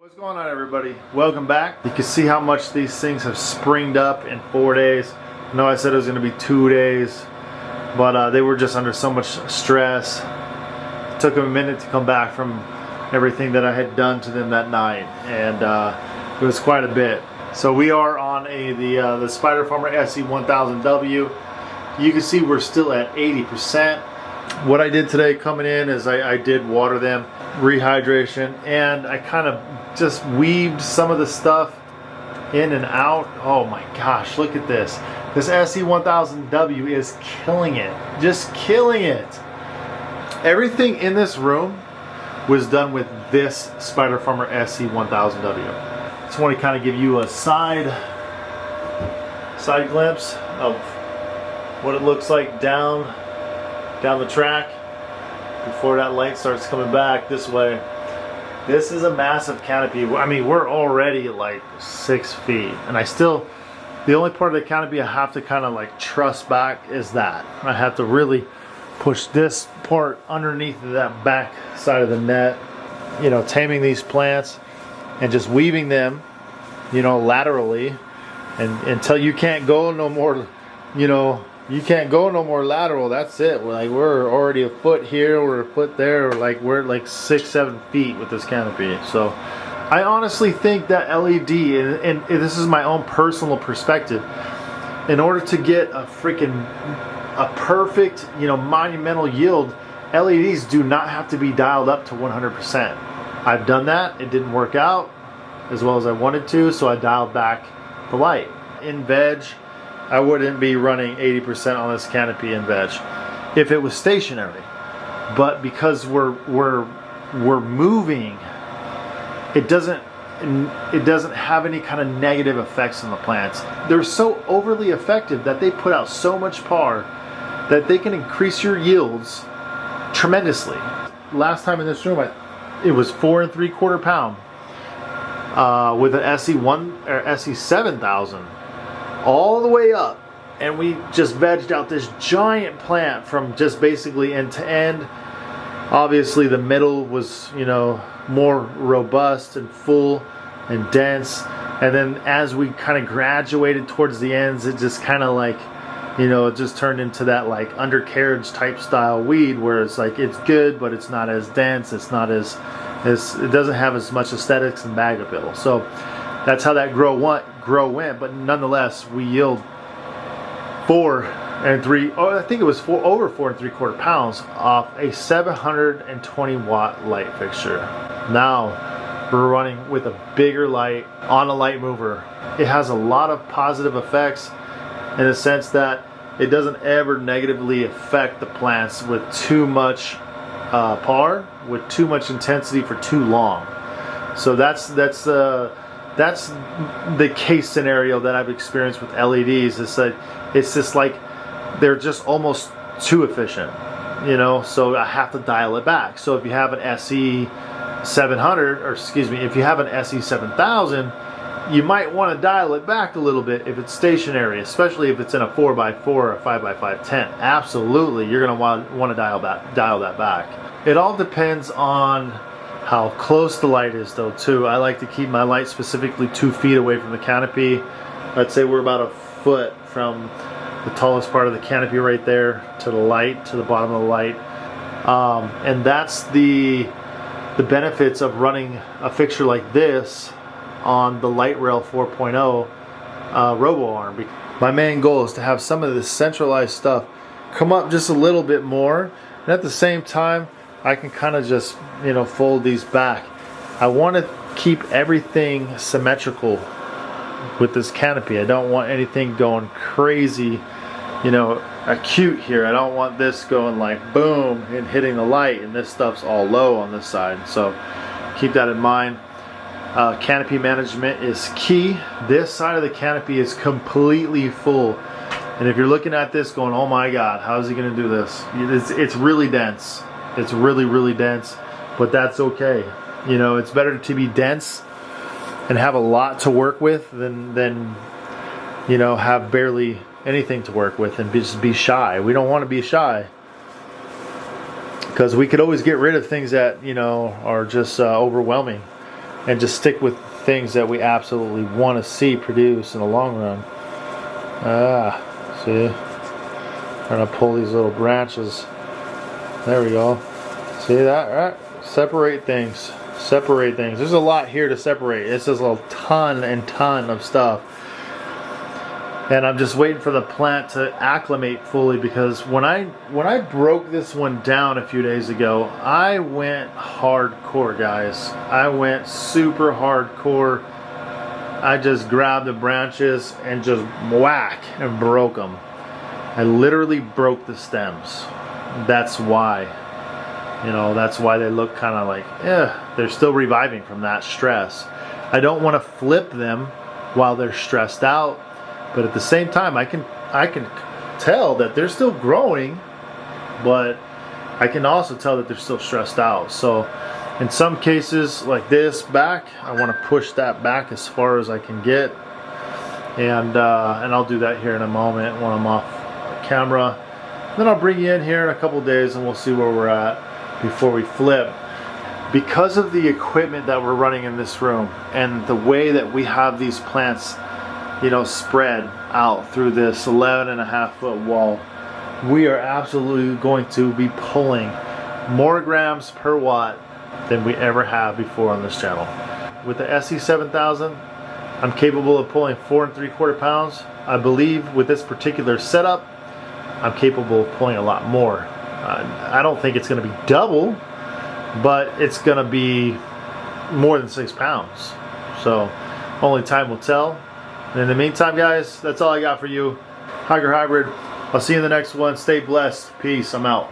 What's going on, everybody? Welcome back. You can see how much these things have springed up in 4 days. I know I said it was going to be 2 days, but they were just under so much stress. It took them a minute to come back from everything that I had done to them that night, and it was quite a bit. So we are on the Spider Farmer SE1000W. You can see we're still at 80%. What I did today coming in is I did water them, rehydration, and I kind of just weaved some of the stuff in and out. Oh my gosh, look at this. This SE1000W is killing it. Just killing it. Everything in this room was done with this Spider Farmer SE1000W. Just want to kind of give you a side glimpse of what it looks like down the track before that light starts coming back this way. This is a massive canopy. I mean, we're already like 6 feet, and the only part of the canopy I have to kind of like truss back is that. I have to really push this part underneath of that back side of the net, you know, taming these plants and just weaving them, you know, laterally, and until you can't go no more, you know, you can't go no more lateral. That's it. We're already a foot here, we're a foot there, we're like 6-7 feet with this canopy. So I honestly think that LED, and this is my own personal perspective, in order to get a perfect, you know, monumental yield, LEDs do not have to be dialed up to 100%. I've done that. It didn't work out as well as I wanted to, so I dialed back the light. In veg, I wouldn't be running 80% on this canopy in veg if it was stationary. But because we're moving, it doesn't have any kind of negative effects on the plants. They're so overly effective that they put out so much par that they can increase your yields tremendously. Last time in this room, it was 4 3/4 pound with an SE1 or SE7000 all the way up, and we just vegged out this giant plant from just basically end to end. Obviously the middle was, you know, more robust and full and dense, and then as we kind of graduated towards the ends, it just kind of like, you know, it just turned into that like undercarriage type style weed where it's like it's good but it's not as dense, it's not as it doesn't have as much aesthetics and bag appeal. So that's how that grow went, but nonetheless we yield 4 3 over 4 3/4 pounds off a 720 watt light fixture. Now we're running with a bigger light on a light mover. It has a lot of positive effects in the sense that it doesn't ever negatively affect the plants with too much par, with too much intensity for too long. So that's the case scenario that I've experienced with LEDs. Is that it's just like they're just almost too efficient, you know. So I have to dial it back. So if you have an SE700, or excuse me, if you have an SE7000, you might want to dial it back a little bit if it's stationary, especially if it's in a 4x4 or a 5x5 tent. Absolutely, you're going to want to dial that back. It all depends on how close the light is, though, too. I like to keep my light specifically 2 feet away from the canopy. I'd say we're about a foot from the tallest part of the canopy right there to the light, to the bottom of the light. And that's the benefits of running a fixture like this on the Light Rail 4.0 robo arm. My main goal is to have some of this centralized stuff come up just a little bit more, and at the same time I can kind of just, you know, fold these back. I want to keep everything symmetrical with this canopy. I don't want anything going crazy, you know, acute here. I don't want this going like boom and hitting the light, and this stuff's all low on this side. So keep that in mind. Canopy management is key. This side of the canopy is completely full, and if you're looking at this going, oh my god, how is he going to do this? It's really dense. It's really dense, but that's okay. You know, it's better to be dense and have a lot to work with than you know, have barely anything to work with and just be shy. We don't want to be shy, because we could always get rid of things that, you know, are just overwhelming. and just stick with things that we absolutely want to see produce in the long run. See? Trying to pull these little branches. There we go. See that, right? Separate things. Separate things. There's a lot here to separate. It's just a ton and ton of stuff. And I'm just waiting for the plant to acclimate fully, because when I broke this one down a few days ago, I went hardcore, guys. I went super hardcore. I just grabbed the branches and just whack and broke them. I literally broke the stems. That's why. You know, that's why they look kind of like, they're still reviving from that stress. I don't want to flip them while they're stressed out, but at the same time, I can tell that they're still growing, but I can also tell that they're still stressed out. So in some cases, like this back, I want to push that back as far as I can get, and I'll do that here in a moment when I'm off camera. Then I'll bring you in here in a couple days and we'll see where we're at before we flip. Because of the equipment that we're running in this room and the way that we have these plants, you know, spread out through this 11.5-foot wall, we are absolutely going to be pulling more grams per watt than we ever have before on this channel. With the SE7000, I'm capable of pulling 4 3/4 pounds. I believe with this particular setup, I'm capable of pulling a lot more. I don't think it's going to be double, but it's going to be more than 6 pounds. So only time will tell. And in the meantime, guys, that's all I got for you. Hygger Hybrid. I'll see you in the next one. Stay blessed. Peace. I'm out.